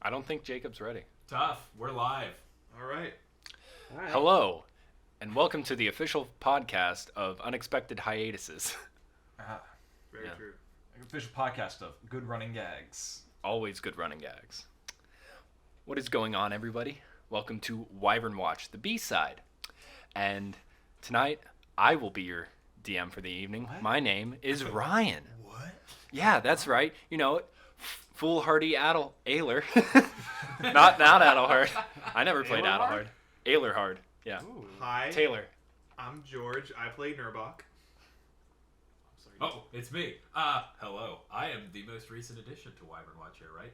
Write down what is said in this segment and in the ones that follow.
I don't think Jacob's ready. Tough. We're live. All right. Hello, and welcome to the official podcast of Unexpected Hiatuses. Very Yeah. true. Official podcast of Good Running Gags. Always good running gags. What is going on, everybody? Welcome to Wyvern Watch, the B-side. And tonight, I will be your DM for the evening. What? My name is Ryan. What? Yeah, that's right. You know it. Foolhardy Ailer. not Adelhard. I never played Adelhard. Ailerhard. Yeah. Ooh. Hi. Taylor. I'm George. I play Gnirbac. Oh, it's me. Hello. I am the most recent addition to Wyvern Watch here, right?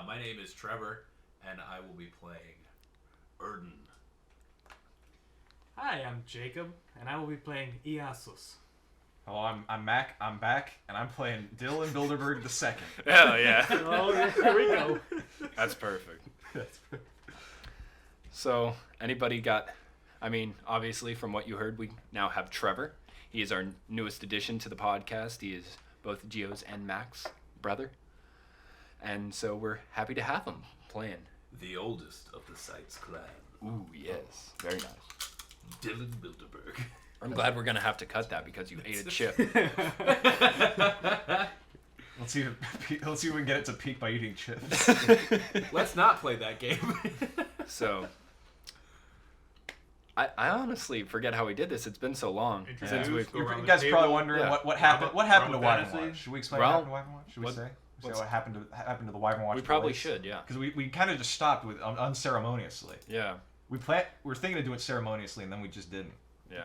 My name is Trevor, and I will be playing Urden. Hi, I'm Jacob, and I will be playing Iasos. Hello, I'm Mac. I'm back, and I'm playing Dillon Bilderburg II. Oh, yeah. Oh, here we go. That's perfect. So, anybody got... I mean, obviously, from what you heard, we now have Trevor. He is our newest addition to the podcast. He is both Gio's and Mac's brother. And so we're happy to have him playing. The oldest of the Sight's clan. Ooh, yes. Very nice. Dillon Bilderburg. I'm glad we're going to have to cut that because you ate a chip. Let's see if we can get it to peak by eating chips. Let's not play that game. So... I honestly forget how we did this. It's been so long since we've... Go around You the guys are probably table. wondering Yeah. what happened. What happened to Realm Wyvern fantasy. Watch? Should we explain Well, what happened to Wyvern Watch? Should we what- say? what's- What happened to the Wyvern Watch? We probably should, yeah. Because we kind of just stopped with unceremoniously. Yeah, We were thinking of doing it ceremoniously, and then we just didn't. yeah.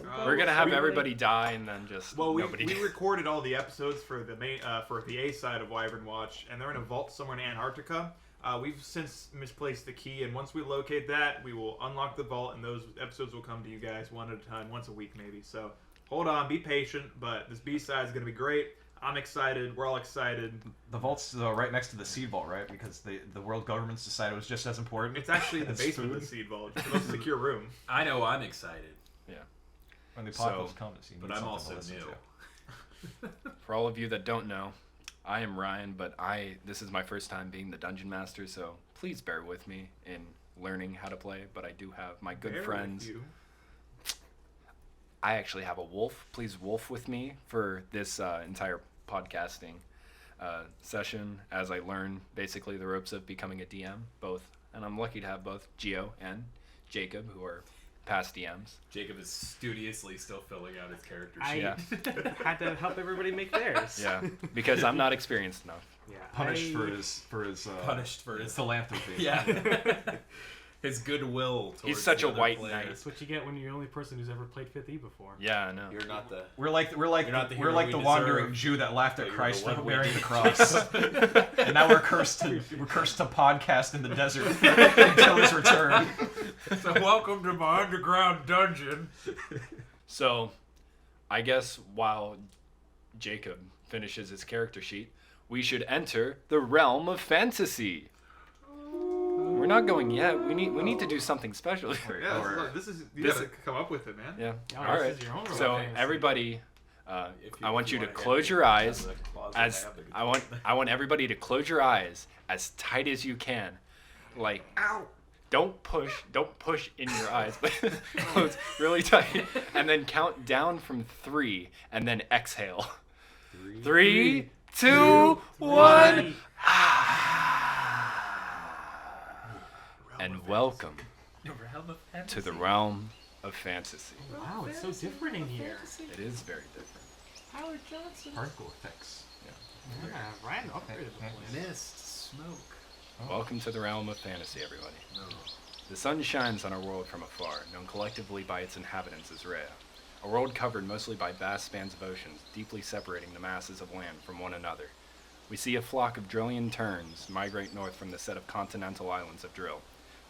Uh, We're going to have we- everybody die and then just Well, we nobody... recorded all the episodes for the main for the A side of Wyvern Watch, and they're in a vault somewhere in Antarctica. We've since misplaced the key, and once we locate that, we will unlock the vault, and those episodes will come to you guys one at a time, once a week maybe. So hold on, be patient, but this B side is going to be great. I'm excited. We're all excited. The vault's right next to the seed vault, right? Because the world governments decided it was just as important. It's actually in the as basement of food. the seed vault. It's the most secure room. I know I'm excited, When the apocalypse So- comes, you need but I'm something also to listen new. to. For all of you that don't know, I am Ryan, but this is my first time being the Dungeon Master, so please bear with me in learning how to play, but I do have my good Bear with friends. you. I actually have a wolf. Please wolf with me for this entire podcasting session as I learn basically the ropes of becoming a DM, both. And I'm lucky to have both Gio and Jacob, who are past DMs. Jacob is studiously still filling out his character I sheet. Yeah. had to help everybody make theirs. Yeah, because I'm not experienced enough. Yeah. Punished for his Punished for his philanthropy. Yeah. His goodwill towards He's such the a other white players. knight. That's what you get when you're the only person who's ever played 5e before. Yeah, I know. You're not the... We're like You're not the hero the we wandering deserve, Jew that laughed at but you're Christ the for one we bearing need. the cross, and now we're cursed to podcast in the desert until his return. So welcome to my underground dungeon. So, I guess while Jacob finishes his character sheet, we should enter the realm of fantasy. We're not going yet. We need to do something special here. Yeah, this is you This gotta is- come up with it, man. Yeah. Oh, All this right. is your own So fantasy. everybody, If I want if you to wanna close hand your me eyes the closet, as have the I want everybody to close your eyes as tight as you can, like ow. Don't push in your eyes, but close really tight, and then count down from 3, and then exhale. 3, 2, 1. And welcome to the realm of fantasy. Wow, it's so different in here. It is very different. Howard Johnson. Particle effects. Yeah, Ryan upgraded the place. Mist, smoke. Welcome to the realm of fantasy, everybody. The sun shines on our world from afar, known collectively by its inhabitants as Rhea. A world covered mostly by vast spans of oceans, deeply separating the masses of land from one another. We see a flock of Drillian terns migrate north from the set of continental islands of Drill,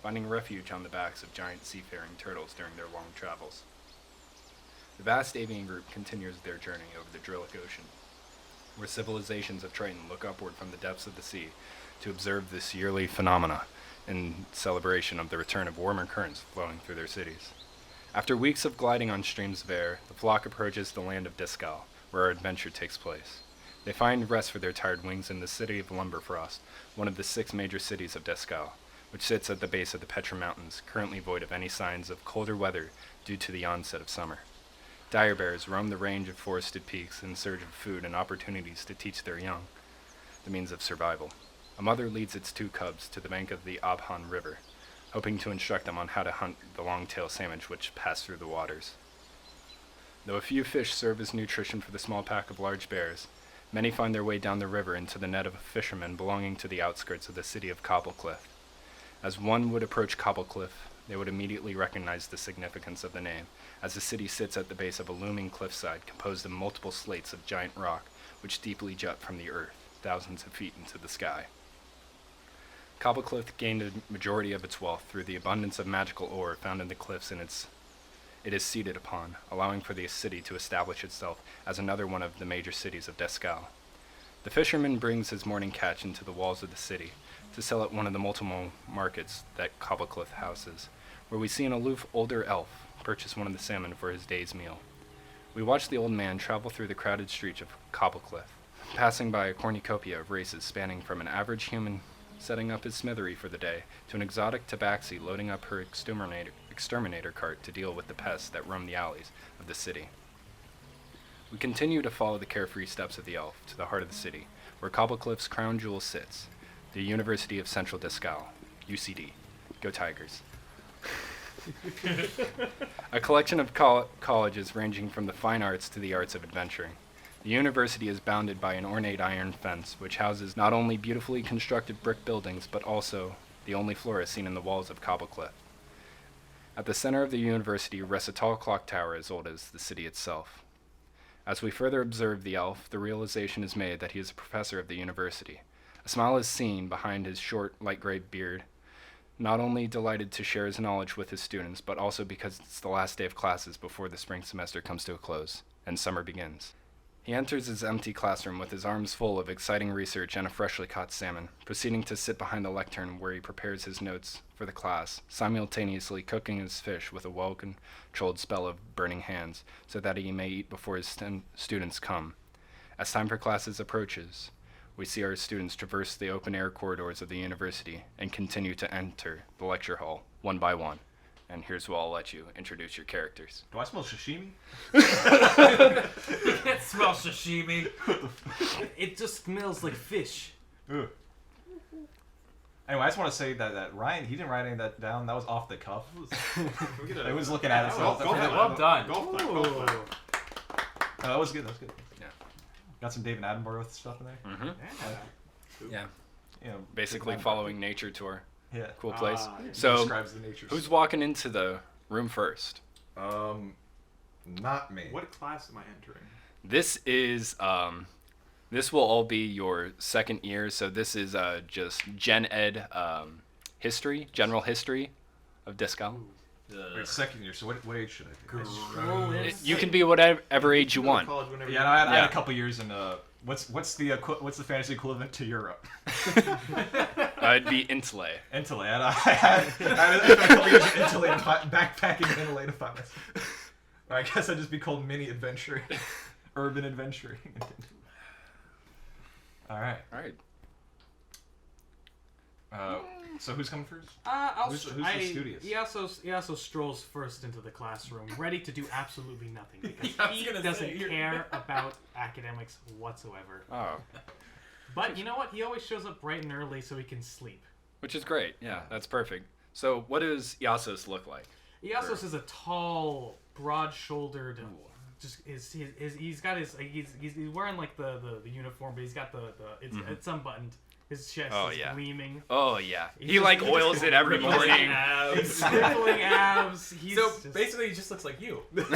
finding refuge on the backs of giant seafaring turtles during their long travels. The vast avian group continues their journey over the Drillic Ocean, where civilizations of Triton look upward from the depths of the sea to observe this yearly phenomena in celebration of the return of warmer currents flowing through their cities. After weeks of gliding on streams of air, the flock approaches the land of Discal, where our adventure takes place. They find rest for their tired wings in the city of Lumberfrost, one of the 6 major cities of Descal, which sits at the base of the Petra Mountains, currently void of any signs of colder weather due to the onset of summer. Dire bears roam the range of forested peaks in search of food and opportunities to teach their young the means of survival. A mother leads its 2 cubs to the bank of the Abhan River, hoping to instruct them on how to hunt the long-tailed salmon which pass through the waters. Though a few fish serve as nutrition for the small pack of large bears, many find their way down the river into the net of fishermen belonging to the outskirts of the city of Cobblecliff. As one would approach Cobblecliff, they would immediately recognize the significance of the name, as the city sits at the base of a looming cliffside composed of multiple slates of giant rock which deeply jut from the earth, thousands of feet into the sky. Cobblecliff gained a majority of its wealth through the abundance of magical ore found in the cliffs it is seated upon, allowing for the city to establish itself as another one of the major cities of Descal. The fisherman brings his morning catch into the walls of the city to sell at one of the multiple markets that Cobblecliff houses, where we see an aloof older elf purchase one of the salmon for his day's meal. We watch the old man travel through the crowded streets of Cobblecliff, passing by a cornucopia of races spanning from an average human setting up his smithery for the day to an exotic tabaxi loading up her exterminator cart to deal with the pests that roam the alleys of the city. We continue to follow the carefree steps of the elf to the heart of the city, where Cobblecliff's crown jewel sits, the University of Central Descal, UCD. Go Tigers. A collection of colleges ranging from the fine arts to the arts of adventuring. The university is bounded by an ornate iron fence, which houses not only beautifully constructed brick buildings, but also the only flora seen in the walls of Cobblecliff. At the center of the university rests a tall clock tower as old as the city itself. As we further observe the elf, the realization is made that he is a professor of the university. A smile is seen behind his short, light gray beard, not only delighted to share his knowledge with his students, but also because it's the last day of classes before the spring semester comes to a close, and summer begins. He enters his empty classroom with his arms full of exciting research and a freshly caught salmon, proceeding to sit behind the lectern where he prepares his notes for the class, simultaneously cooking his fish with a well-controlled spell of burning hands, so that he may eat before his students come. As time for classes approaches, we see our students traverse the open-air corridors of the university and continue to enter the lecture hall, one by one. And here's where I'll let you introduce your characters. Do I smell sashimi? You can't smell sashimi. It just smells like fish. Ugh. Anyway, I just want to say that Ryan, he didn't write any of that down. That was off the cuff. I was looking at it. So Well done. Ooh. That was good. That was good. Yeah. Got some David Attenborough stuff in there. Mm-hmm. Yeah. Yeah. You know, Basically following nature tour. Yeah. Cool place. Yeah. So, describes the nature. who's walking into the room first? Not me. What class am I entering? This is, this will all be your second year, so this is just Gen Ed history, general history of Descal. Wait, second year. So what age should I be? Roll in. You can be whatever age you Go to want. college whenever Yeah, you no, I had Yeah. a couple years in. What's the fantasy equivalent to Europe? It'd be Intele. Italy. I had a couple years in Italy and backpacking in Italy to find myself. Or I guess I'd just be called mini adventuring, urban adventuring. All right. All right. So who's coming first? Who's the studious? Iasos strolls first into the classroom, ready to do absolutely nothing because Yeah, I was he gonna doesn't say, you're- care about academics whatsoever. Oh, But you know what? He always shows up bright and early so he can sleep. which is great. Yeah, that's perfect. So, what does Iasos look like? Iasos is a tall, broad-shouldered. Just he's got his he's wearing like the uniform, but he's got it's unbuttoned. His chest Oh, is yeah. gleaming. Oh yeah, He's he just- like he just oils it every ripples morning. He's scribbling abs. He's So just, basically, he just looks like you. Man,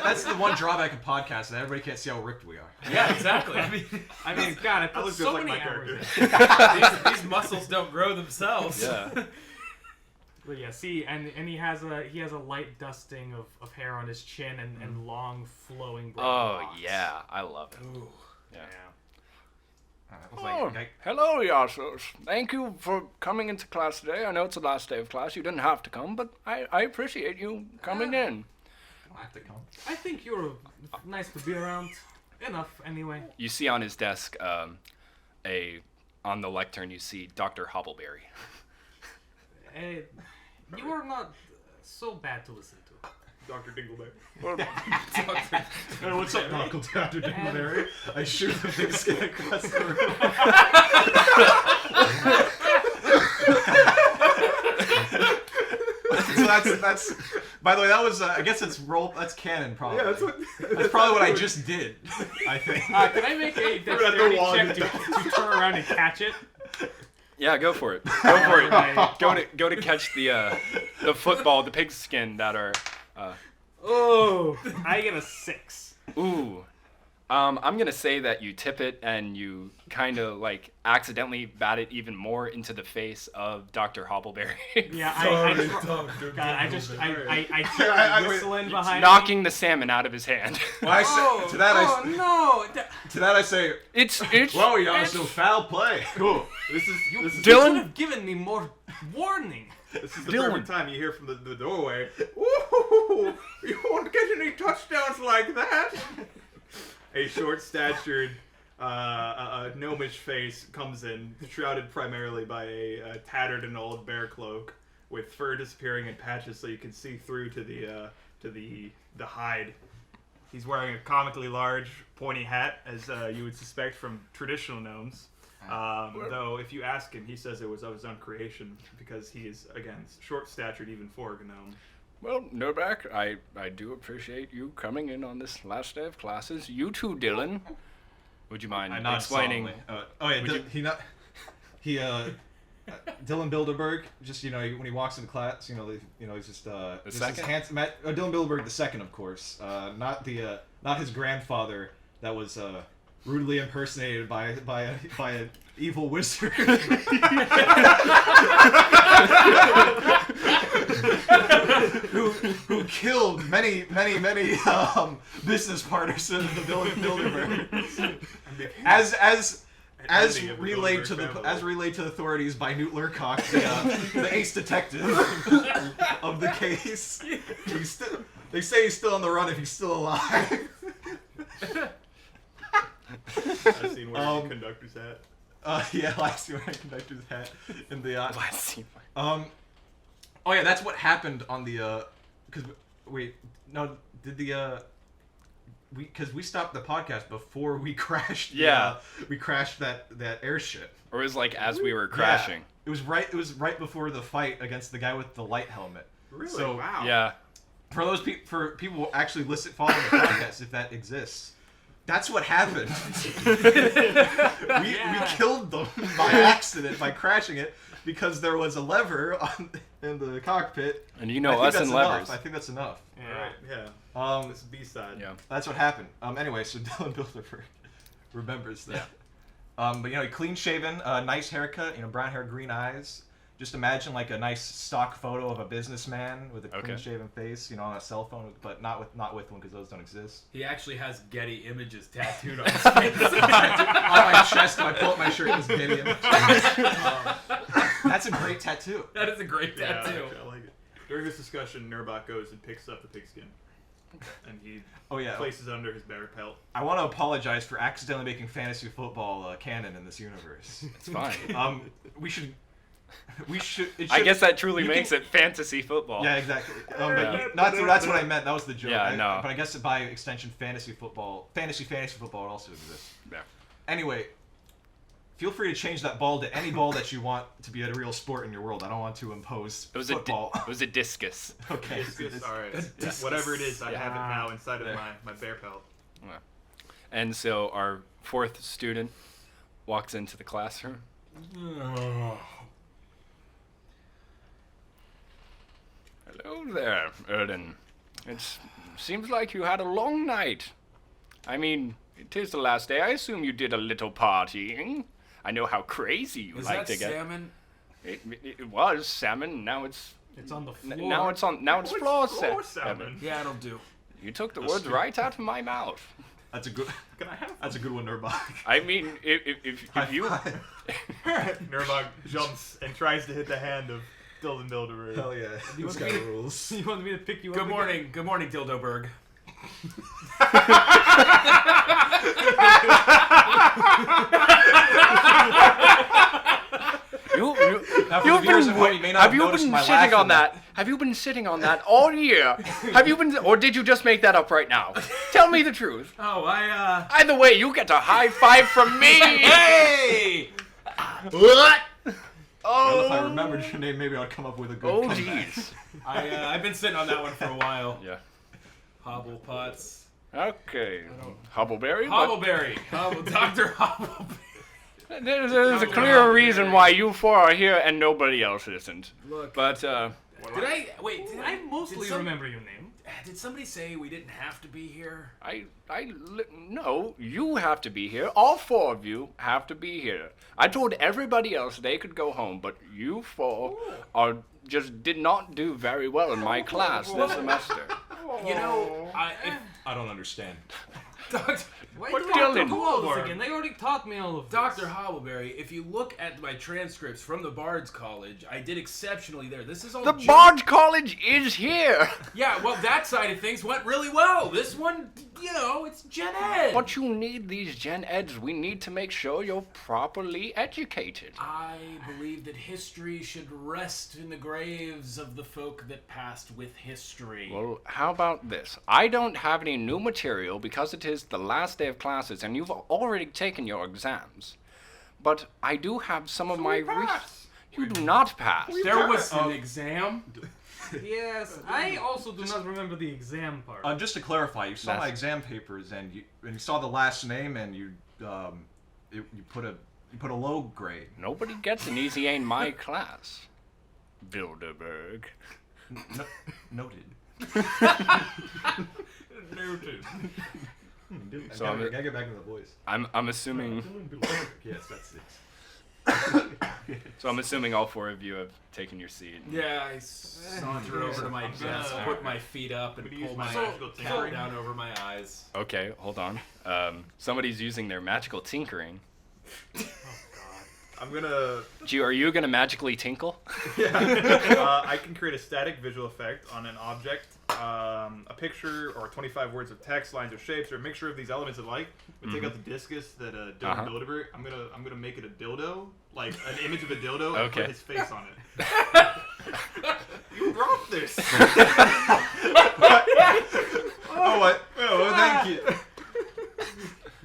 that's the one drawback of podcasts that everybody can't see how ripped we are. Yeah, exactly. I mean, God, I I put look so just like many my hours character. in. these muscles don't grow themselves. Yeah. But yeah, see, and he has a light dusting of hair on his chin and long flowing brown Oh locks. yeah, I love it. Ooh. Yeah. I was like, hello, Iasos. Thank you for coming into class today. I know it's the last day of class. You didn't have to come, but I appreciate you coming in. I don't have to come. I think you're nice to be around. Enough, anyway. You see on his desk, on the lectern, you see Dr. Hobbleberry. You are not so bad to listen to. Dr. Dingleberry. Hey, what's up, Uncle Dr. Dingleberry? I shoot the big skin across the room. So that's. By the way, that was. I guess it's that's canon, probably. Yeah, That's probably what I just did. I think. Can I make a dexterity check to turn around and catch it? Yeah, go for it. Go for it. Go to catch the football, the pigskin that are. Oh, I get a 6. Ooh. I'm gonna say that you tip it and you kind of like accidentally bat it even more into the face of Dr. Hobbleberry. Yeah, I hear whistling behind knocking the salmon out of his hand. Well, I say, to that I say, It's well, y'all, so foul play. Cool. This is You Dillon? should have given me more warning. This is the Dillon. perfect time you hear from the doorway. Ooh, you won't get any touchdowns like that. A short-statured, gnomish face comes in, shrouded primarily by a tattered and old bear cloak, with fur disappearing in patches, so you can see through to the hide. He's wearing a comically large, pointy hat, as you would suspect from traditional gnomes. Though, if you ask him, he says it was of his own creation, because he is, again, short-statured even for a gnome. Well, Gnirbac, I do appreciate you coming in on this last day of classes. You too, Dillon. Would you mind explaining? Dillon Bilderburg, just when he walks into class, he's just just second? his handsome. Dillon Bilderburg II, of course, not his grandfather that was rudely impersonated by an evil wizard. who killed many business partners in the Bilderberg. As relayed to the authorities by Newt Lurcock, the ace detective of the case. They say he's still on the run if he's still alive. I've seen wearing a conductor's hat. Last year wearing a conductor's hat in the Last scene. Oh yeah, that's what happened on the because we stopped the podcast before we crashed. We crashed that airship. Or it was like as we were crashing. Yeah. It was right before the fight against the guy with the light helmet. Really? So, wow. Yeah. For people who actually following the podcast, if that exists. That's what happened. we killed them by accident by crashing it because there was a lever in the cockpit. And us and levers. Enough. I think that's enough. Yeah. This is B-side. Yeah. That's what happened. Anyway, so Dillon Bilderberg remembers that. But clean shaven, nice haircut, brown hair, green eyes. Just imagine like a nice stock photo of a business-man with a clean-shaven face, on a cell phone, but not with one because those don't exist. He actually has Getty Images tattooed on his face. On my chest, I pull up my shirt, it's Getty Images. That's a great tattoo. That is a great tattoo. Actually, I like it. During this discussion, Gnirbac goes and picks up the pigskin, and he places it under his bear pelt. I want to apologize for accidentally making fantasy football canon in this universe. It's fine. I guess that truly makes it fantasy football. Yeah, exactly. That's what I meant. That was the joke. Yeah, no. But I guess by extension, fantasy football also exists. Yeah. Anyway, feel free to change that ball to any ball that you want to be a real sport in your world. I don't want to impose football. It was a discus. Okay. Discus. All right. Whatever it is, I have it now inside of my bear pelt. Yeah. And so our fourth student walks into the classroom. Hello there, Urden. It seems like you had a long night. I mean, it is the last day. I assume you did a little partying. I know how crazy you like to get. Salmon? It was salmon. Now it's on the floor. Now it's floor Floor salmon. Yeah, it'll do. You took the words right out of my mouth. That's a good. Can I have? That's a good one, Gnirbac. I mean, if you. Gnirbac jumps and tries to hit the hand of Dillon Bilderburg. Hell yeah. These guy rules. You want me to pick you up? Good morning, Dildoberg. You've been have you been sitting on that? Have you been sitting on that all year? Have you been, or did you just make that up right now? Tell me the truth. Oh, I Either way, you get a high five from me. Hey! What? Well, if I remembered your name, maybe I'd come up with a good comeback. jeez. I've been sitting on that one for a while. Yeah. Hobble Potts. Okay. Hobbleberry? Hobbleberry. Dr. Hobbleberry. There's a clear reason why you four are here and nobody else isn't. Look. But, Did I I mostly remember your name. Did somebody say we didn't have to be here? no, you have to be here. All four of you have to be here. I told everybody else they could go home, but you four just did not do very well in my class this semester. You know, I don't understand. Why What do I have to Dillon? do all this again? They already taught me all of this. Dr. Hobbleberry, if you look at my transcripts from the Bard's College, I did exceptionally there. This is all The Bard College is here. Yeah, well, that side of things went really well. This one, it's Gen Ed. But you need these Gen Eds. We need to make sure you're properly educated. I believe that history should rest in the graves of the folk that passed with history. Well, how about this? I don't have any new material because it is the last day of classes and you've already taken your exams. But I do have some of my You do not pass. There was an exam. Yes, I also do not remember the exam part. Just to clarify, you saw my exam papers and you saw the last name and you put a low grade. Nobody gets an easy A in my class. Bilderburg. Noted. Noted. So I gotta get back to the voice. I'm assuming. Yes, that's it. So I'm assuming all four of you have taken your seat. Yeah, I saunter over to my desk, put my feet up, and pull my cap down over my eyes. Okay, hold on. Somebody's using their magical tinkering. I'm gonna. Are you gonna magically tinkle? Yeah. I can create a static visual effect on an object, a picture, or 25 words of text, lines or shapes, or a mixture of these elements alike. We take out the discus that Dillon Bilderburg. I'm gonna make it a dildo, like an image of a dildo, and put his face on it. You dropped this. Oh, thank you.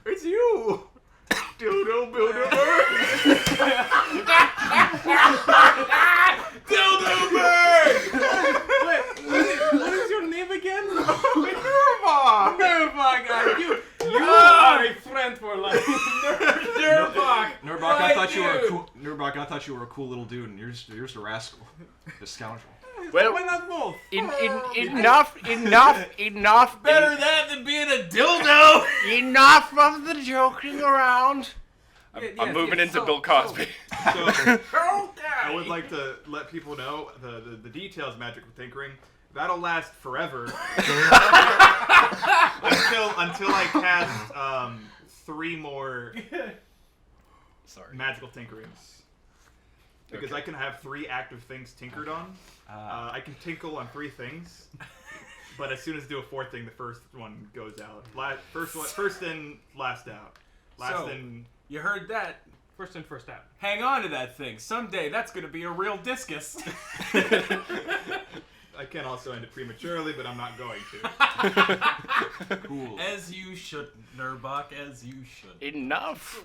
It's you. Dildo Bilderburg! Dildoberg! What is your name again? Gnirbac! Gnirbac, you are a friend for life. Gnirbac! Gnirbac, I thought you were a cool little dude, and you're just a rascal, a scoundrel. Well, why not both? Enough. Better that than being a dildo! Enough of the joking around. I'm moving into Bill Cosby. I would like to let people know the details of magical tinkering. That'll last forever until I cast 3 more magical tinkerings. Because I can have 3 active things tinkered on. I can tinkle on 3 things, but as soon as I do a 4th thing, the first one goes out. First in, last out. Last in. You heard that. First in, first out. Hang on to that thing. Someday that's going to be a real discus. I can also end it prematurely, but I'm not going to. Cool. As you should, Gnirbac, as you should. Enough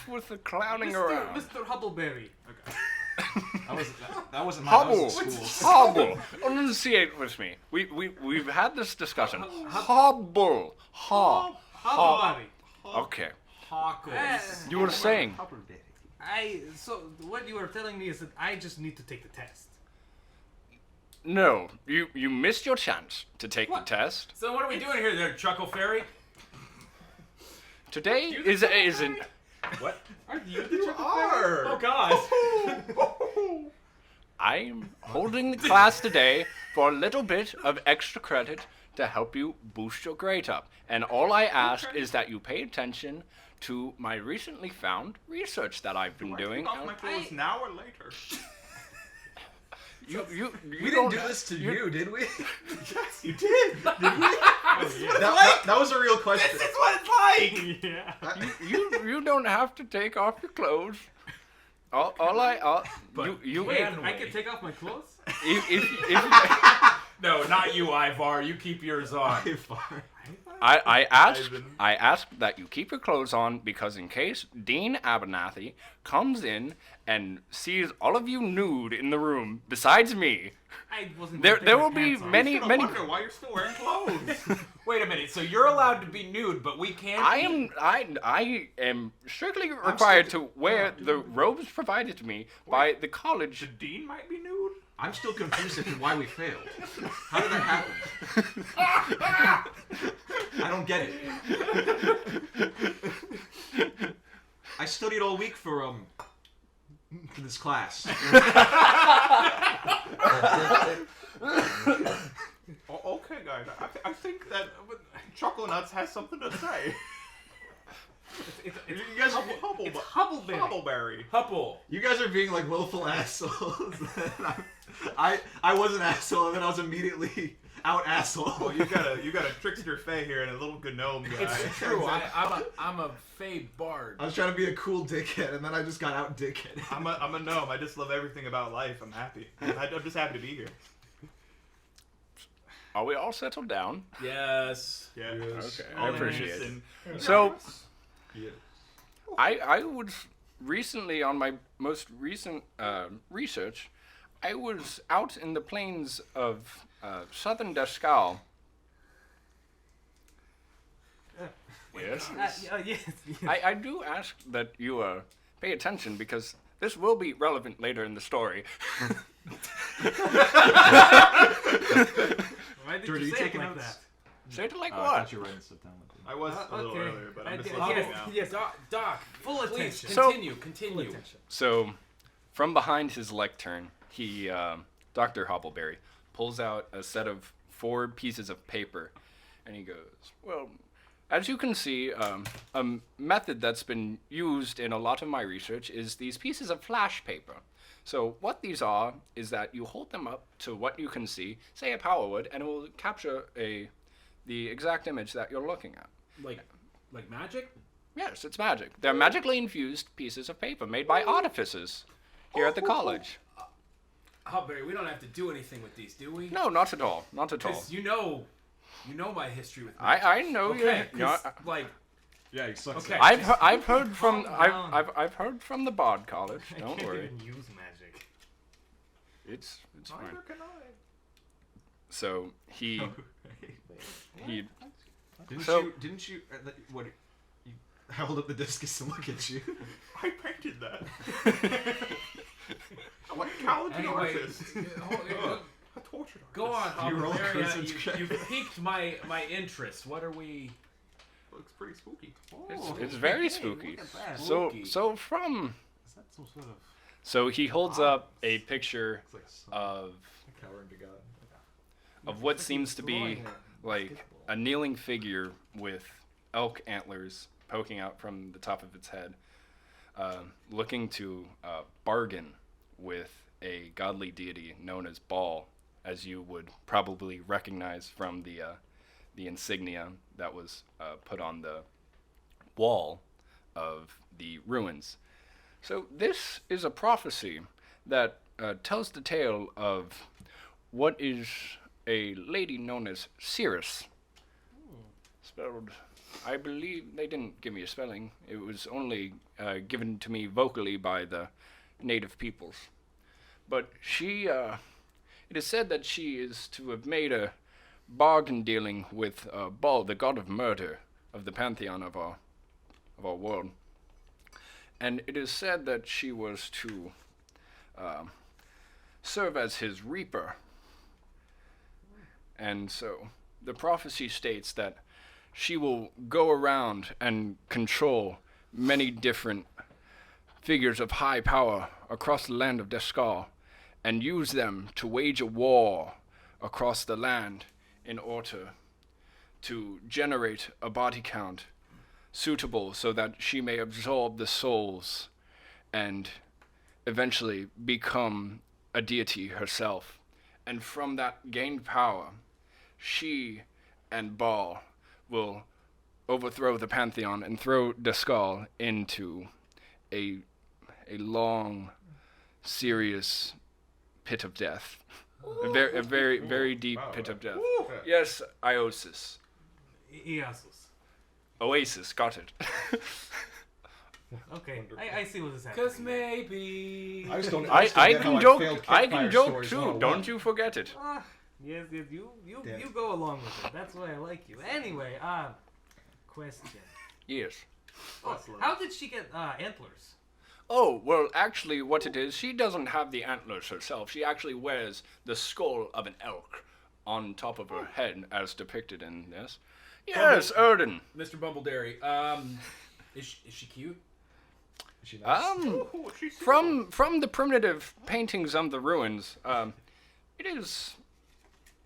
with the clowning around. Mr. Hubbleberry. That wasn't my Hobble. school. Hobble. Enunciate with me. We've had this discussion. Hobble. Hubbleberry. Okay. Hawkles. You were saying. So what you were telling me is that I just need to take the test. No, you missed your chance to take the test. So what are we doing here, there, Chuckle Fairy? Today is an. What? Are you the Chuckle Are. Oh, God. I'm holding the class today for a little bit of extra credit to help you boost your grade up. And all I ask is that you pay attention to my recently found research that I've been doing. Off my clothes now or later? You We didn't do this to you, did we? Yes, you did. Why That was a real question. This is what it's like. Yeah. You don't have to take off your clothes. All I But you Wait, Can I we? can take off my clothes? if No, not you, Ivar. You keep yours on. I ask that you keep your clothes on because in case Dean Abernathy comes in and sees all of you nude in the room besides me, I wasn't. there gonna take there my will be pants off. many Why you're still wearing clothes. Wait a minute. So you're allowed to be nude, but we can't. I am strictly required to wear the robes provided to me by the college. The dean might be nude. I'm still confused as to why we failed. How did that happen? I don't get it. I studied all week for this class. Okay, guys. I think that Choconuts has something to say. It's You guys are Hubbleberry. Hubbleberry. Hupple. You guys are being like willful assholes. I was an asshole, and then I was immediately out asshole. Well, you got a trickster fae here and a little gnome guy. It's true. I'm a fey bard. I was trying to be a cool dickhead, and then I just got out dickhead. I'm a gnome. I just love everything about life. I'm happy. I'm just happy to be here. Are we all settled down? Yes. Yeah. Okay, All I in appreciate it. unison. So Yeah. I was recently on my most recent research. I was out in the plains of southern Descal. Yes. Yes. I do ask that you pay attention because this will be relevant later in the story. Why did Jordan, you you say it taking like notes? that? Say it like I what? thought you were writing stuff down. I was a little Okay. earlier, but I'm just yes, listening now. yes. Doc. Full Please attention. So- continue. Full attention. So, from behind his lectern, he, Dr. Hobbleberry, pulls out a set of 4 pieces of paper, and he goes, well, as you can see, a method that's been used in a lot of my research is these pieces of flash paper. So what these are is that you hold them up to what you can see, say a power would, and it will capture the exact image that you're looking at. Like magic? Yes, it's magic. They're magically infused pieces of paper made by artificers here at the college. Hubberry, we don't have to do anything with these, do we? No, not at all. Not at all. Because you know my history with I know Okay, you. 'cause, like, Yeah, he sucks. Okay. I've heard from Calm down. I've heard from the Bard College. I Don't can't worry. even use magic. It's fine. Neither can I. So he Didn't So- you? What? You held up the discus to look at you. I painted that. I'm like a college anyway, artist. go, I tortured go on, You roll Hubberry. Crimson's You piqued my interest. What are we? Looks pretty spooky. it's very spooky. So from Is that some sort of? so he holds up a picture It's like some of cowering to God. what seems to be like a kneeling figure with elk antlers poking out from the top of its head, looking to bargain with a godly deity known as Baal, as you would probably recognize from the insignia that was put on the wall of the ruins. So this is a prophecy that tells the tale of what is a lady known as Serous. Spelled, I believe they didn't give me a spelling. It was only given to me vocally by the native peoples. But she, it is said that she is to have made a bargain dealing with Baal, the god of murder of the pantheon of our world. And it is said that she was to serve as his reaper. And so the prophecy states that she will go around and control many different figures of high power across the land of Descal and use them to wage a war across the land in order to generate a body count suitable so that she may absorb the souls and eventually become a deity herself. And from that gained power, she and Ball will overthrow the Pantheon and throw the skull into a long, serious pit of death. A very deep pit of death. Yes, Iasos. Iasos. Oasis, got it. Okay, I see what is happening. Cause maybe. I just don't. I get can how joke. failed I campfire can joke stories too. 101. Don't you forget it. Yes, you Damn. go along with it. That's why I like you. Anyway, question. Yes. Oh, how did she get antlers? Oh, well, actually, what it is, she doesn't have the antlers herself. She actually wears the skull of an elk on top of her head, as depicted in this. Yes, Urden. Mr. Bumbledary, is she cute? Is she nice? From the primitive paintings of the ruins, it is.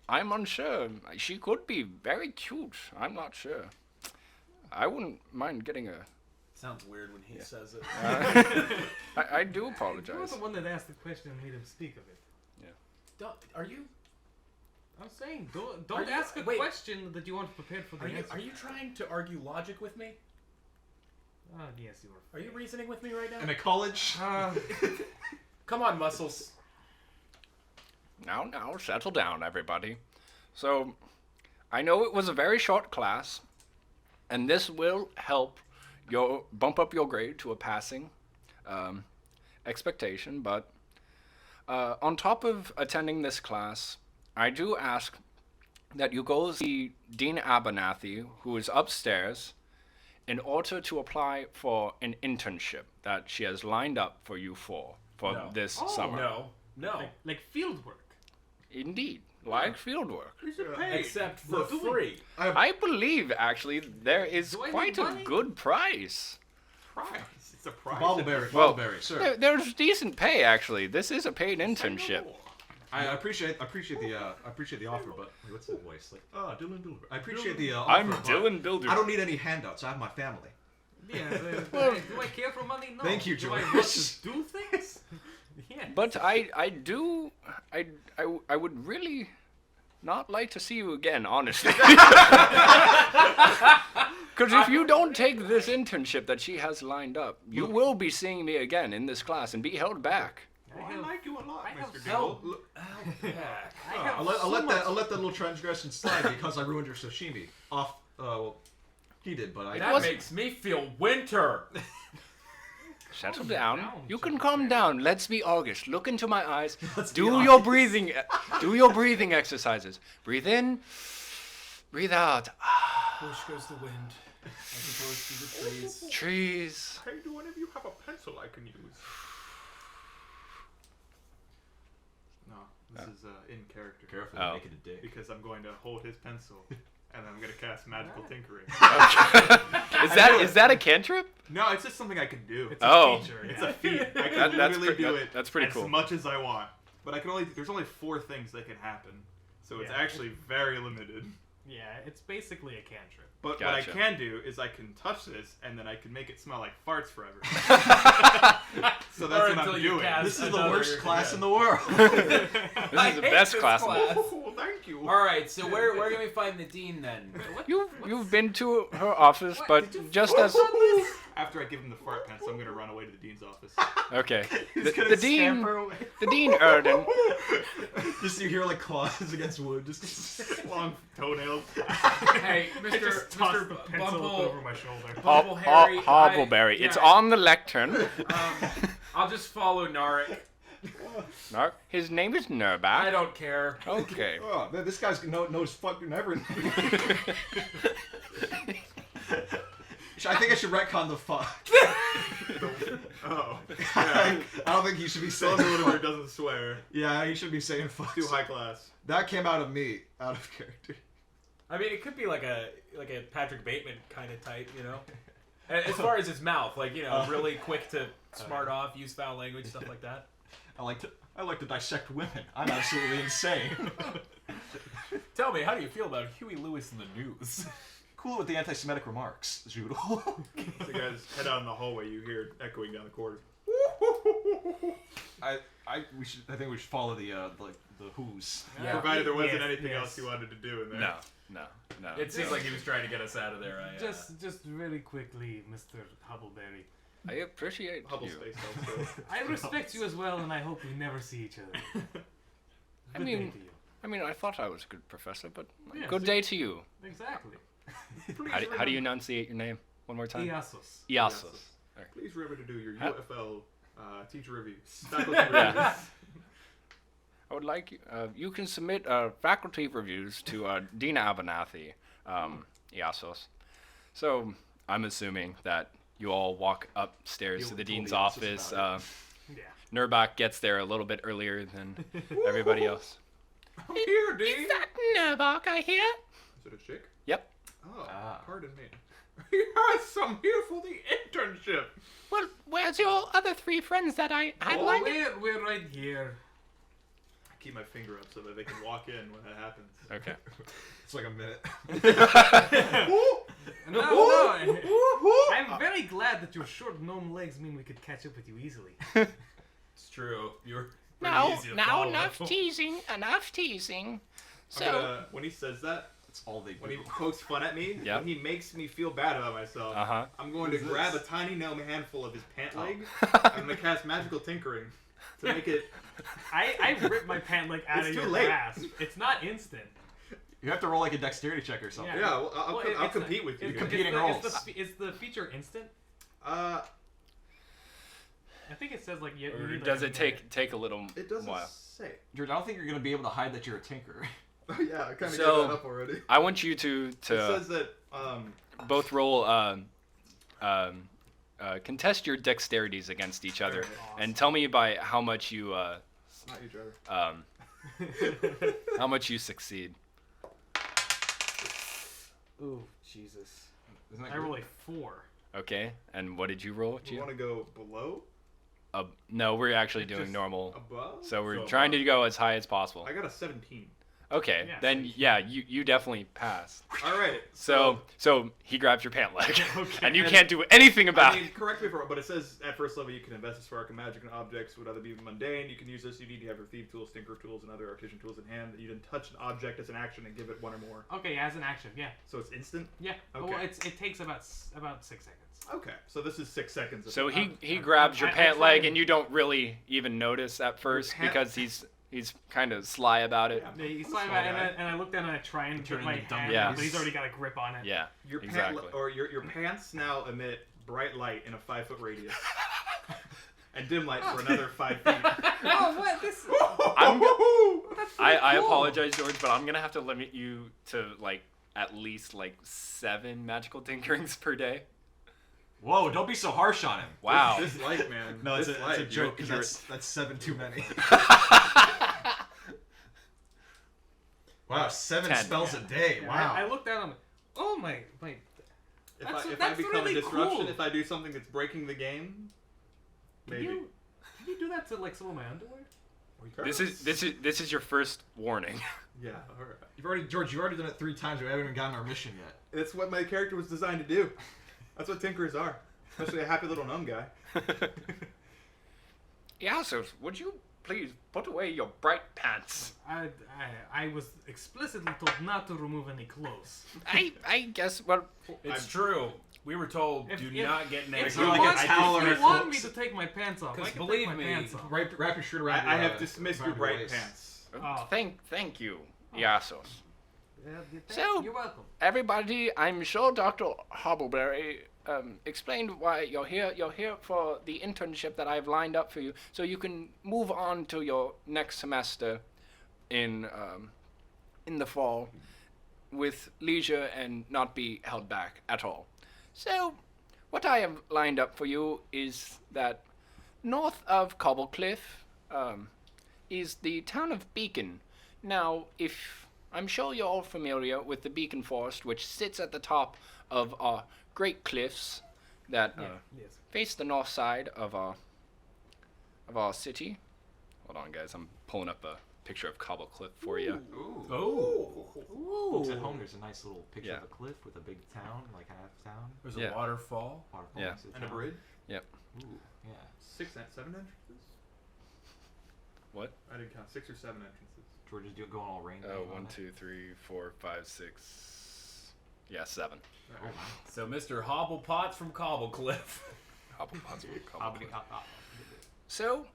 I'm unsure. She could be very cute. I'm not sure. I wouldn't mind getting a. Sounds weird when he says it. I do You're apologize. the one that asked the question and made him speak of it. Are you? I'm saying, Are don't you- ask a wait. question that you aren't prepared for the answer. Are you trying to argue logic with me? Yes, you are. Are you reasoning with me right now? In a college? Come on, muscles. Now, settle down, everybody. So, I know it was a very short class, and this will help bump up your grade to a passing expectation, but on top of attending this class, I do ask that you go see Dean Abernathy, who is upstairs, in order to apply for an internship that she has lined up for you for No. this Oh, No. summer. Like field work. Indeed, like fieldwork. Except for What do we- free. I believe, actually, there is Do I need quite a money? good price. Prize. It's a prize. Ballberry, Well, Ballberry, sir. There's decent pay, actually. This is a paid internship. I appreciate the offer, but wait, what's the voice like? Oh, Dillon Bilderburg. I appreciate the offer. I'm but Dillon Bilderburg. I don't need any handouts. I have my family. Yeah. Do I care for money? No. Thank you, Do I George. want to do things? Yeah. But I would really not like to see you again, honestly. Because if you don't take this internship that she has lined up, you will be seeing me again in this class and be held back. I like you a lot, I have Mr. help. Dillon. I have I'll let so that much- I'll let that little transgression slide because I ruined your sashimi. Well, he did, but I. That makes me feel winter. Settle down. down, You John. can calm down. Let's be August. Look into my eyes. Let's be Do August. your breathing. Do your breathing exercises. Breathe in. Breathe out. Push goes the wind. As it goes through the trees. Trees. Hey, do one of you have a pencil I can use? No, this is in character. Careful, Oh. make it a dick. Because I'm going to hold his pencil, and I'm going to cast magical tinkering. Is that a cantrip? No, it's just something I can do. It's a Oh. feature, It's yeah. a feat. I can That's literally pretty- do that- it that's pretty as cool. much as I want. But there's only 4 things that can happen. So it's Yeah. actually very limited. Yeah, it's basically a cantrip. But Gotcha. what I can do is I can touch this, and then I can make it smell like farts forever. So that's what until I'm you doing. cast This is the another- worst class in the world. This I is the hate best this class. Oh, thank you. All right, so where can we find the dean then? You've been to her office, What? but Did you just focus as on this? After I give him the fart pants, I'm going to run away to the dean's office. okay. He's The, gonna the dean, scamper away. the dean Urden. Just you hear like claws against wood. Just Long toenails. Hey, I Mr. just tossed Mr. the pencil Bumble, over my shoulder. Bumble Harry. Hobbleberry. It's on the lectern. I'll just follow Narek. No, his name is I Gnirbac. don't care. Okay. oh, man, this guy's knows fucking everything. I think I should retcon the fuck. Oh. I don't think he should be saying. Bilderburg doesn't swear. Yeah, he should be saying fuck. Too high class. That came out of me, out of character. I mean, it could be like a Patrick Bateman kind of type, you know. As far as his mouth, like, you know, really quick to smart off, use foul language, stuff like that. I like to dissect women. I'm absolutely insane. Tell me, how do you feel about Huey Lewis in the news? Cool with the anti-Semitic remarks, Zoodle. So you guys head out in the hallway, you hear it echoing down the corridors. I think we should follow the Who's. Yeah. Provided there wasn't Yes, anything yes. else you wanted to do in there. No. No. It seems like he was trying to get us out of there. Just very quickly, Mr. Hubbleberry. I appreciate Hubble you. space also. I respect you as well, and I hope we never see each other. I Good mean- day to you. I mean, I thought I was a good professor, but Yeah, good see- day to you. Exactly. How do you enunciate your name one more time? Iasos. Iasos. Please remember to do your Huh? UFL teacher reviews. Faculty reviews. I would like you can submit faculty reviews to Dean Abernathy, Iasos. So I'm assuming that you all walk upstairs You to the told dean's Iasos office. about Yeah. Gnirbac gets there a little bit earlier than everybody else. I'm here, Dean. Gnirbac, I hear? Is it a chick? Yep. Oh, Ah. pardon me. He has some here for the internship. Well, where's your other 3 friends that I had Oh, lined up? we're right here. I keep my finger up so that they can walk in when that happens. Okay. It's like a minute. No, I'm very glad that your short gnome legs mean we could catch up with you easily. It's true. You're pretty easy to follow. teasing, enough teasing. When he says that, That's all they do. when he pokes fun at me, Yeah. when he makes me feel bad about myself, Uh-huh. I'm going to Who's grab this? a tiny gnome handful of his pant leg, and I'm going to cast magical tinkering to make it. I ripped my pant leg out It's of too your late. grasp. It's not instant. You have to roll like a dexterity check or something. Yeah, well, I'll it's compete with you. it's guys. Competing rolls. Is the feature instant? Uh, I think it says like you. Or you need, does like, it take a little it doesn't while? say. George, I don't think you're gonna be able to hide that you're a tinker. Oh yeah, I kind of So- gave that up already. I want you to It says that both roll contest your dexterities against each other, Alright. and tell me by how much you not you, Trevor. how much you succeed. Ooh, Jesus! Isn't that I good? roll a 4. Okay, and what did you roll, You Gio? want to go below, No, we're actually doing Just normal, above? so we're So trying to go as high as possible. I got a 17. Okay, Yeah, then so- yeah, you definitely pass. All right. So he grabs your pant leg, Okay. and you And- can't do anything about I mean, it. correct me if I'm wrong, but it says at first level you can invest a spark in magic and objects would either be mundane. You can use this. You need to have your thief tools, tinker tools, and other artisan tools in hand. You can touch an object as an action and give it 1 or more. Okay, as an action, yeah, So it's instant. yeah. Okay. Well, it takes about 6 seconds. Okay. So this is 6 seconds. So he I'm- grabs your I pant try leg, to- and you don't really even notice at first pant- because he's kind of sly about it. Yeah. Yeah, you I'm a slide small back, and, guy. and I look down and I try and Turn get my into dumb hand, Yeah. but he's already got a grip on it. Yeah, Your exactly. your pants now emit bright light in a 5-foot radius, and dim light for another 5 feet. Oh, what this? I apologize, George, but I'm gonna have to limit you to like at least like 7 magical tinkerings per day. Whoa! Don't be so harsh on him. Wow. This light, man. No, it's this a light. joke because that's 7 too many. Wow, 7 10. spells a day. Yeah, Wow. I look down and I'm like, oh my. If That's- I that's become really a disruption, cool. if I do something that's breaking the game, maybe. Can you do that to like some of my underwear? This is your first warning. Yeah. All right. George, you've already done it 3 times. We haven't even gotten our mission yet. That's what my character was designed to do. That's what tinkerers are, especially a happy little gnome guy. Iasos, would you please put away your bright pants? I was explicitly told not to remove any clothes. I guess, well, It's true. We were told If- do if- not get If naked. you like want, a towel or if a you want me cloak. to take my pants off, I 'Cause can believe take my me, pants off. Wrap your shirt around. I your, have dismissed around your bright waist. pants. Oh. thank you, Iasos. So So- you're welcome. Everybody, I'm sure Dr. Hobbleberry explained why you're here. You're here for the internship that I've lined up for you, so you can move on to your next semester in the fall with leisure and not be held back at all. So, what I have lined up for you is that north of Cobblecliff is the town of Beacon. Now, if I'm sure you're all familiar with the Beacon Forest, which sits at the top of our great cliffs that Yes. face the north side of our city. Hold on, guys. I'm pulling up a picture of Cobblecliff for you. Ooh. Oh, Folks at home, there's a nice little picture Yeah. of a cliff with a big town, like half town. there's Yeah. a waterfall. Waterfall Yeah. next to the And a town. bridge. Ooh, yeah. 7 entrances. What? I didn't count 6 or 7 entrances. George is going all rainbow. Oh, on 1, it. 2, 3, 4, 5, 6, Yeah, 7. So Mr. Hobblepotts from Cobblecliff. Hobbity hop hop. So,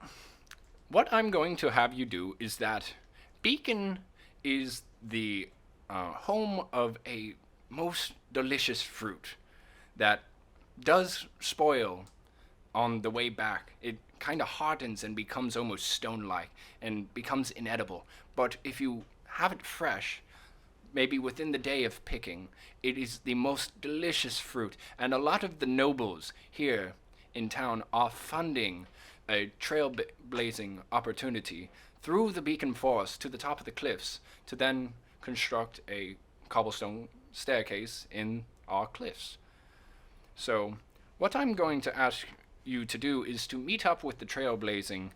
what I'm going to have you do is that Beacon is the home of a most delicious fruit that does spoil on the way back. It kind of hardens and becomes almost stone-like and becomes inedible. But if you have it fresh, maybe within the day of picking, it is the most delicious fruit. And a lot of the nobles here in town are funding a trailblazing opportunity through the Beacon Forest to the top of the cliffs to then construct a cobblestone staircase in our cliffs. So what I'm going to ask you to do is to meet up with the trailblazing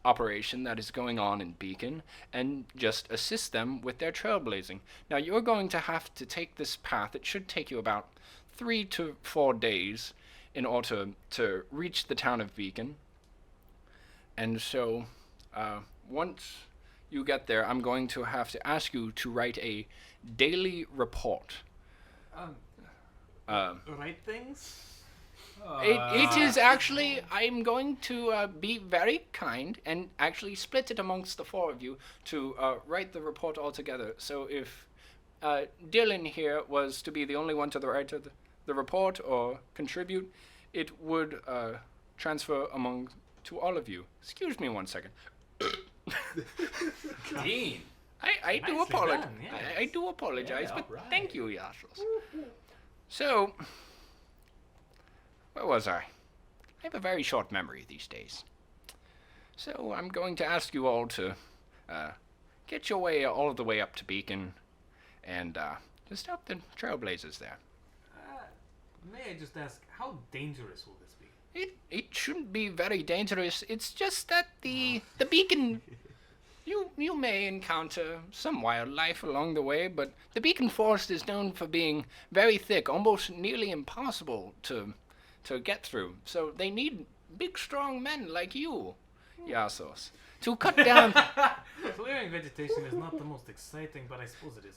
operation that is going on in Beacon and just assist them with their trailblazing. Now you're going to have to take this path. It should take you about 3 to 4 days in order to reach the town of Beacon. And so once you get there, I'm going to have to ask you to write a daily report. Right things? It is actually, I'm going to be very kind and actually split it amongst the 4 of you to write the report all together. So if Dillon here was to be the only one to write the report or contribute, it would transfer among to all of you. Excuse me 1 second. Dean. I do Nicely apologize. done, yes. I do apologize, Yeah, but alright. thank you, Iasos. So, where was I? I have a very short memory these days. So I'm going to ask you all to get your way all the way up to Beacon and just help the trailblazers there. May I just ask, how dangerous will this be? It shouldn't be very dangerous. It's just that the Beacon, you may encounter some wildlife along the way, but the Beacon Forest is known for being very thick, almost nearly impossible to get through. So they need big, strong men like you, Iasos, to cut down. Clearing vegetation is not the most exciting, but I suppose it is.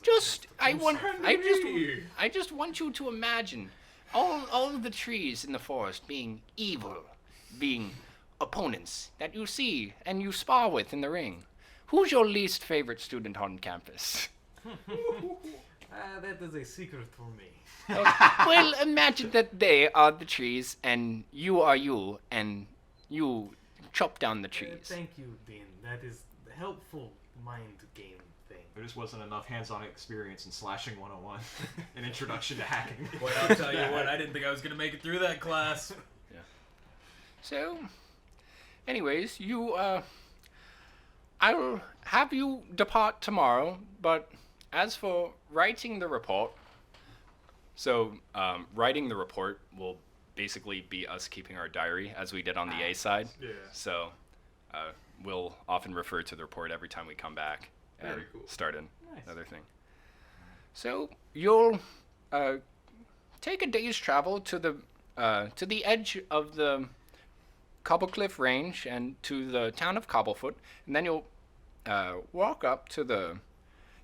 I just want you to imagine all of the trees in the forest being evil, being opponents that you see and you spar with in the ring. Who's your least favorite student on campus? That is a secret for me. Well, imagine that they are the trees and you are you, and you chop down the trees. Thank you, Dean. That is the helpful mind game thing. There just wasn't enough hands-on experience in slashing 101. An introduction to hacking. Well, I'll tell you what, I didn't think I was going to make it through that class. So, anyways, I'll have you depart tomorrow, but as for writing the report, writing the report will basically be us keeping our diary as we did on the A side. Yeah. So, we'll often refer to the report every time we come back and Very cool. start Nice. another thing. So, you'll take a day's travel to the edge of the Cobblecliff Range and to the town of Cobblefoot, and then you'll walk up to the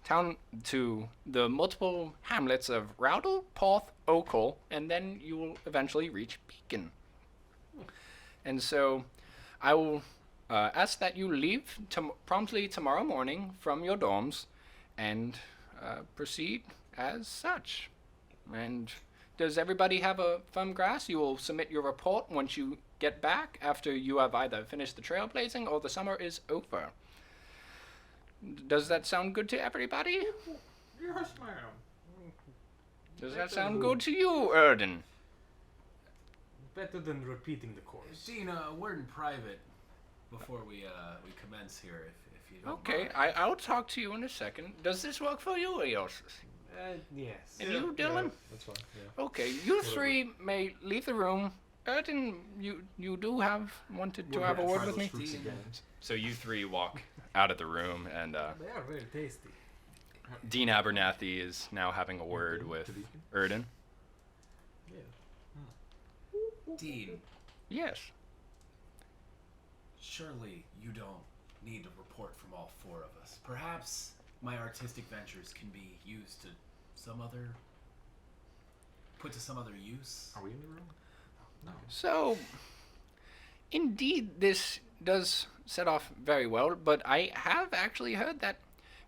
town, to the multiple hamlets of Rowdle, Porth, Oakle, and then you will eventually reach Beacon. And so I will ask that you leave promptly tomorrow morning from your dorms and proceed as such. And does everybody have a firm grasp? You will submit your report once you get back after you have either finished the trailblazing or the summer is over. Does that sound good to everybody? Yes, ma'am. Does that sound good to you, Urden? Better than repeating the course. Dean, a word in private before we commence here, if you don't Okay, mind. I'll talk to you in a second. Does this work for you, Iasos? Yes. And you, Dillon? That's fine. Yeah. Okay, you three may leave the room. Urden, you do have wanted to have a word with me? So you three walk out of the room, and They are very tasty. Dean Abernathy is now having a word with Urden. Dean, Yes. surely you don't need a report from all 4 of us. Perhaps my artistic ventures can be used to some other put to some other use. Are we in the room? No. So, indeed, this does set off very well, but I have actually heard that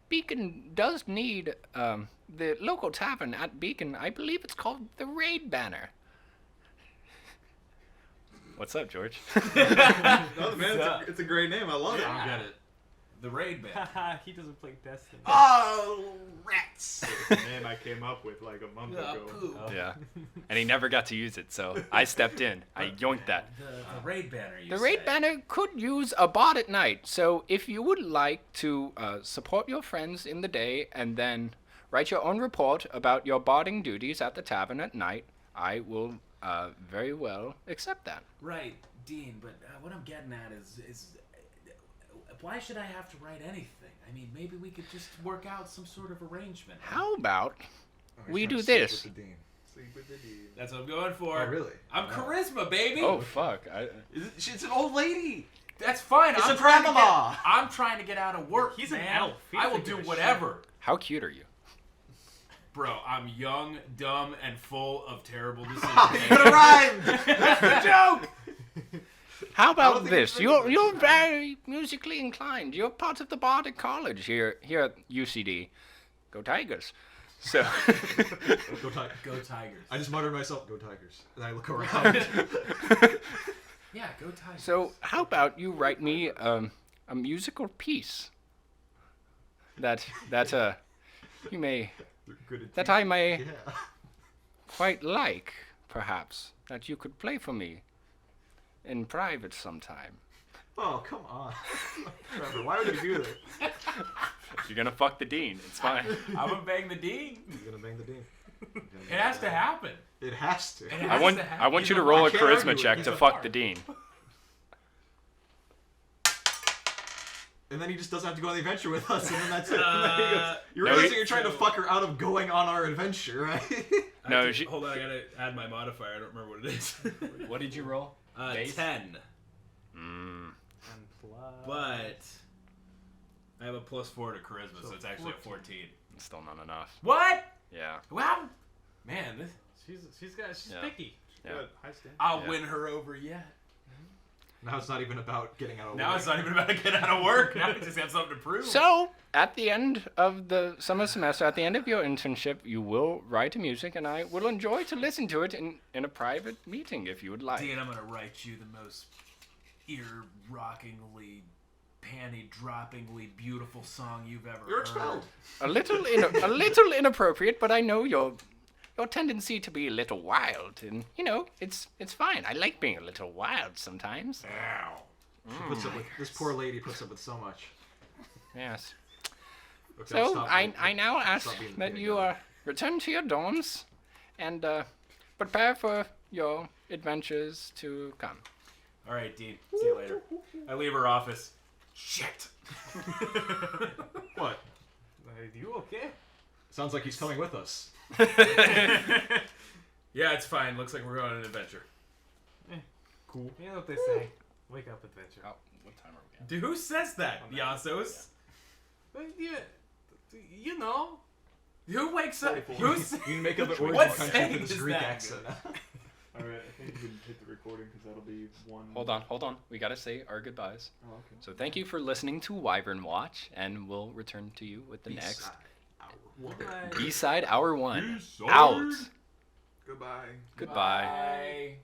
Beacon does need the local tavern at Beacon. I believe it's called the Raid Banner. What's up, George? No, man, it's a great name. I love it. I don't get it. The Raid Band. He doesn't play Destiny. Oh, rats! It's a name I came up with like a month ago. Poop. Yeah. And he never got to use it, so I stepped in. I yoinked that. The Raid Banner, you The say. Raid Banner could use a bot at night, so if you would like to support your friends in the day and then write your own report about your botting duties at the tavern at night, I will very well accept that. Right, Dean, but what I'm getting at is why should I have to write anything? I mean, maybe we could just work out some sort of arrangement. How about we He's do trying to sleep this? with the dean. Sleep with the dean. That's what I'm going for. Oh, really? I'm charisma, baby. Oh, fuck. It's an old lady. That's fine. It's I'm a trying to grandma. get- I'm trying to get out of work. He's an man. elf. He I will doesn't do give a whatever. How cute are you? Bro, I'm young, dumb, and full of terrible decisions. It rhymed. That's the joke. How don't about think this? it's You're very musically inclined. You're part of the Bardic College here at UCD. Go Tigers. So Go Tigers. Go Tigers. I just muttered to myself, "Go Tigers," and I look around. Yeah, go Tigers. So how about you write me a musical piece that you may Good at that I may Yeah. quite like, perhaps, that you could play for me in private sometime. Oh, come on, Trevor. Why would you do this? You're gonna fuck the dean. It's fine. I'm gonna bang the Dean. You're gonna bang the dean. It has to happen. It has to. It I has want to happen. I want you to He's roll a I can't argue charisma with check you. to He's a fuck fart. the dean. And then he just doesn't have to go on the adventure with us, and then that's it. And then he goes, you're no, realizing he- you're trying to fuck her out of going on our adventure, right? No, she, Hold on, I gotta add my modifier. I don't remember what it is. what did you roll? Base? 10. Mm. And plus... But I have a +4 to charisma, so it's actually a 14. Still not enough. What? Yeah. Wow. Man, this, She's Yeah. picky. Yeah. Good. High stand. I'll Yeah. win her over yet. Now it's not even about getting out of Now work. it's not even about to get out of work. Now I just have something to prove. So, at the end of the summer semester, at the end of your internship, you will write music, and I will enjoy to listen to it in a private meeting if you would like. Dean, I'm gonna write you the most ear-rockingly, panty-droppingly beautiful song you've ever You're heard. expelled. A little inappropriate, but I know your tendency to be a little wild, and it's fine. I like being a little wild sometimes. Ow. She puts up with, this poor lady puts up with so much. Yes. Okay, I'll So stop I now ask stop being the that pain you guy. return to your dorms and prepare for your adventures to come. All right, Dean. See you later. I leave her office. Shit. What? Are you okay? Sounds like he's coming with us. Yeah, it's fine. Looks like we're going on an adventure. Cool. You know what they say. Wake up, adventure. Oh, what time are we at? Dude, who says that, Iasos? Yeah, you know. Who wakes up? 44. Who's You can make up an What origin country saying for this is Greek that? accent. All right, I think you can hit the recording because that'll be one. Hold on. We gotta say our goodbyes. Oh, okay. So thank you for listening to Wyvern Watch, and we'll return to you with the next Goodbye. B-side Hour 1. B-side. Out. Goodbye. Goodbye. Bye.